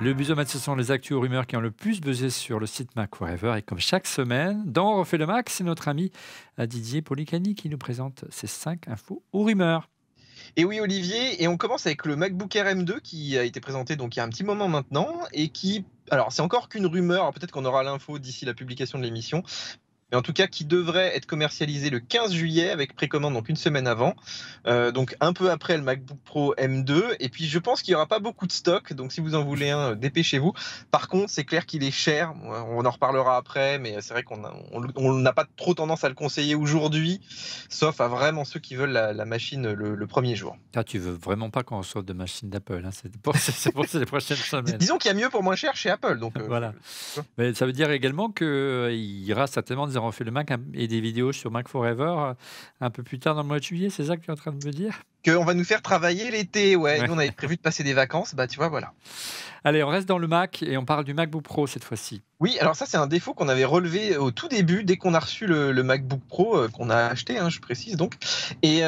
Le Buzomètre, ce sont les actus ou rumeurs qui ont le plus buzzé sur le site Mac Forever. Et comme chaque semaine, dans On refait le Mac, c'est notre ami Didier Policani qui nous présente ces 5 infos ou rumeurs. Et oui, Olivier, et on commence avec le MacBook Air M2 qui a été présenté donc il y a un petit moment maintenant et qui, alors c'est encore qu'une rumeur, alors peut-être qu'on aura l'info d'ici la publication de l'émission, mais en tout cas qui devrait être commercialisé le 15 juillet avec précommande donc une semaine avant, donc un peu après le MacBook Pro M2. Et puis je pense qu'il n'y aura pas beaucoup de stock, donc si vous en voulez un, dépêchez-vous. Par contre, c'est clair qu'il est cher, on en reparlera après, mais c'est vrai on n'a pas trop tendance à le conseiller aujourd'hui, sauf à vraiment ceux qui veulent la machine le premier jour. Ah, tu veux vraiment pas qu'on reçoive de machine d'Apple, hein, c'est pour les prochaines semaines. Disons qu'il y a mieux pour moins cher chez Apple, donc Voilà. Mais ça veut dire également qu'il y aura certainement des On refait le Mac et des vidéos sur Mac Forever un peu plus tard dans le mois de juillet, c'est ça que tu es en train de me dire? qu'on va nous faire travailler l'été, ouais. Ouais. Nous, on avait prévu de passer des vacances, bah tu vois, voilà. Allez, on reste dans le Mac et on parle du MacBook Pro cette fois-ci. Oui, alors ça, c'est un défaut qu'on avait relevé au tout début, dès qu'on a reçu le MacBook Pro, qu'on a acheté, hein, je précise donc, et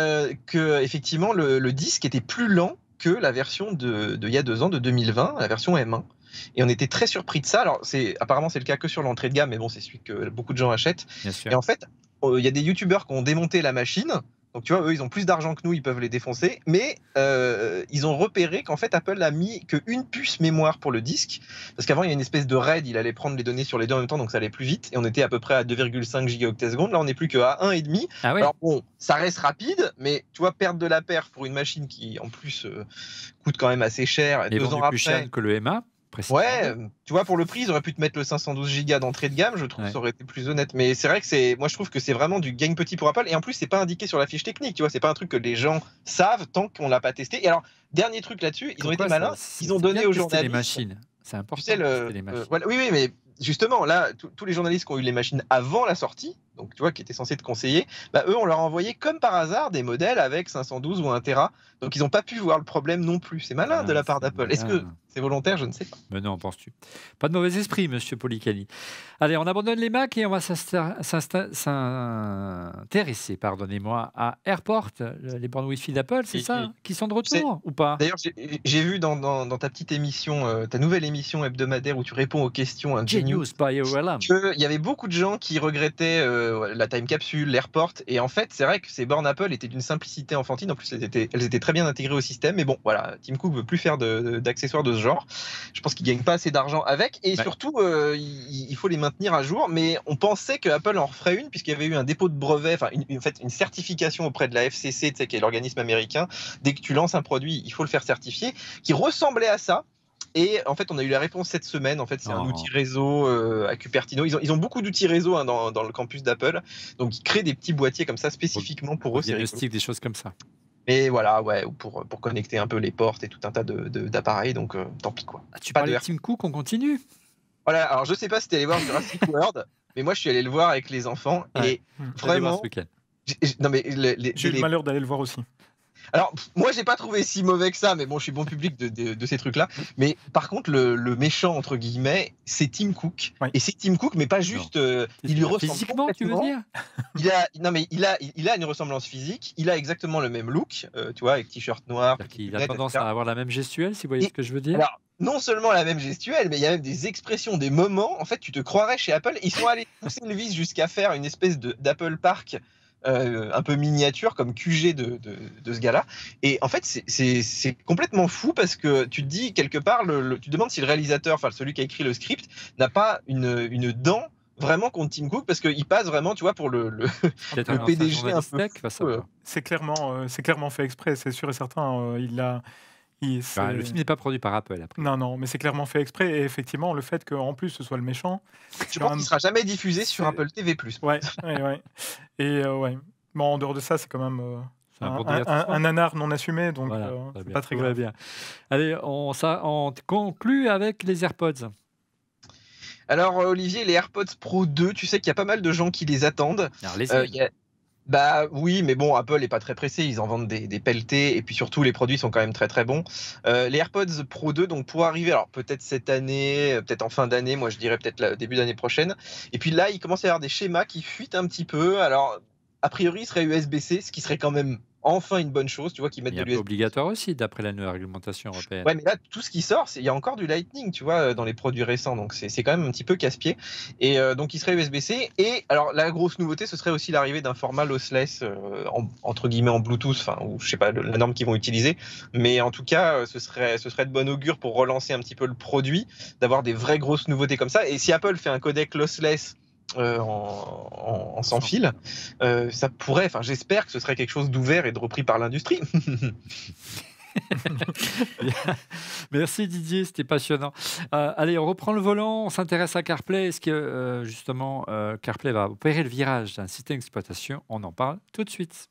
que effectivement le disque était plus lent que la version de il y a 2 ans, de 2020, la version M1. Et on était très surpris de ça. Alors, apparemment, c'est le cas que sur l'entrée de gamme, mais bon, c'est celui que beaucoup de gens achètent. Bien sûr. Et en fait, il y a des youtubeurs qui ont démonté la machine. Donc, tu vois, eux, ils ont plus d'argent que nous, ils peuvent les défoncer. Mais ils ont repéré qu'en fait, Apple a mis qu'une puce mémoire pour le disque. Parce qu'avant, il y a une espèce de RAID, il allait prendre les données sur les deux en même temps, donc ça allait plus vite. Et on était à peu près à 2,5 gigaoctets secondes. Là, on n'est plus qu'à 1,5. Ah ouais? Alors, bon, ça reste rapide, mais tu vois, perdre de la perf pour une machine qui, en plus, coûte quand même assez cher. Et 2 ans vendu plus après. cher que le MA, précisément. Ouais, tu vois, pour le prix, ils auraient pu te mettre le 512 Go d'entrée de gamme, je trouve que ça aurait été plus honnête. Mais c'est vrai que moi je trouve que c'est vraiment du gain petit pour Apple. Et en plus, c'est pas indiqué sur la fiche technique, tu vois, c'est pas un truc que les gens savent tant qu'on l'a pas testé. Et alors, dernier truc là-dessus, ils ont été malins, ils ont donné aux journalistes. Les journalistes. machines, c'est important. Tu sais, de tester les machines. voilà, oui, mais justement, là, tous les journalistes qui ont eu les machines avant la sortie, donc tu vois, qui étaient censés te conseiller, bah, eux, on leur a envoyé comme par hasard des modèles avec 512 ou 1 Tera. Donc ils n'ont pas pu voir le problème non plus. C'est malin de la part d'Apple. Est-ce que c'est volontaire? Je ne sais pas. Mais non, penses-tu? Pas de mauvais esprit, monsieur Policani. Allez, on abandonne les Macs et on va s'intéresser, pardonnez-moi, à AirPort, les bornes Wi-Fi d'Apple, c'est ça, qui sont de retour ou pas? D'ailleurs, j'ai vu dans ta petite émission, ta nouvelle émission hebdomadaire où tu réponds aux questions, un Genius by OLM, qu'il y avait beaucoup de gens qui regrettaient la time capsule, l'AirPort. Et en fait, c'est vrai que ces bornes Apple étaient d'une simplicité enfantine. En plus, elles étaient très bien intégrées au système. Mais bon, voilà, Tim Cook veut plus faire d'accessoires de ce genre. Je pense qu'il gagne pas assez d'argent avec. Et surtout, il faut les maintenir à jour. Mais on pensait que Apple en referait une, puisqu'il y avait eu un dépôt de brevet, enfin, une certification auprès de la FCC, tu sais, qui est l'organisme américain. Dès que tu lances un produit, il faut le faire certifier, qui ressemblait à ça. Et en fait, on a eu la réponse cette semaine. En fait, c'est un outil réseau à Cupertino. Ils ont beaucoup d'outils réseau, hein, dans le campus d'Apple. Donc, ils créent des petits boîtiers comme ça spécifiquement pour eux. C'est diagnostic, des choses comme ça. Mais voilà, ouais, pour connecter un peu les portes et tout un tas d'appareils. Donc, tant pis quoi. Tu parlais de Tim Cook, on continue. Voilà. Alors, je sais pas si tu es allé voir Jurassic World, mais moi, je suis allé le voir avec les enfants et vraiment. Non mais j'ai eu le malheur d'aller le voir aussi. Alors, moi, j'ai pas trouvé si mauvais que ça, mais bon, je suis bon public de ces trucs-là. Mais par contre, le méchant, entre guillemets, c'est Tim Cook. Ouais. Et c'est Tim Cook, mais pas juste. Il lui ressemble physiquement, tu veux dire? Il a une ressemblance physique. Il a exactement le même look, tu vois, avec t-shirt noir. Il a tendance à avoir la même gestuelle, si vous voyez ce que je veux dire. Alors, non seulement la même gestuelle, mais il y a même des expressions, des moments. En fait, tu te croirais chez Apple. Ils sont allés pousser le vice jusqu'à faire une espèce d'Apple Park. Un peu miniature comme QG de ce gars-là. Et en fait, c'est complètement fou parce que tu te dis quelque part, tu te demandes si le réalisateur, enfin celui qui a écrit le script, n'a pas une dent vraiment contre Tim Cook parce qu'il passe vraiment, tu vois, pour le PDG un peu fou. C'est clairement fait exprès, c'est sûr et certain. Le film n'est pas produit par Apple. Après. Non, mais c'est clairement fait exprès. Et effectivement, le fait qu'en plus ce soit le méchant. Je pense qu'il ne sera jamais diffusé sur Apple TV+. Ouais. Et ouais. Bon, en dehors de ça, c'est quand même un nanar non assumé, donc voilà, c'est pas très grave. Bien. Allez, on conclut avec les AirPods. Alors, Olivier, les AirPods Pro 2, tu sais qu'il y a pas mal de gens qui les attendent. Alors, Bah oui, mais bon, Apple est pas très pressé, ils en vendent des pelletés et puis surtout les produits sont quand même très très bons. Les AirPods Pro 2 donc pour arriver, alors peut-être cette année, peut-être en fin d'année, moi je dirais peut-être début d'année prochaine. Et puis là, il commence à y avoir des schémas qui fuitent un petit peu. Alors a priori, il serait USB-C, ce qui serait quand même enfin une bonne chose, tu vois, qu'ils mettent Il de est l'USB. obligatoire aussi, d'après la nouvelle réglementation européenne. Ouais, mais là, tout ce qui sort, il y a encore du Lightning, tu vois, dans les produits récents. Donc, c'est quand même un petit peu casse-pied. Et donc, il serait USB-C. Et alors, la grosse nouveauté, ce serait aussi l'arrivée d'un format lossless, entre guillemets, en Bluetooth, enfin, ou je sais pas la norme qu'ils vont utiliser. Mais en tout cas, ce serait de bon augure pour relancer un petit peu le produit, d'avoir des vraies grosses nouveautés comme ça. Et si Apple fait un codec lossless en sans fil, ça pourrait, enfin, j'espère que ce serait quelque chose d'ouvert et de repris par l'industrie. Merci Didier, c'était passionnant. Allez, on reprend le volant, on s'intéresse à CarPlay. Est-ce que justement CarPlay va opérer le virage d'un système d'exploitation? On en parle tout de suite.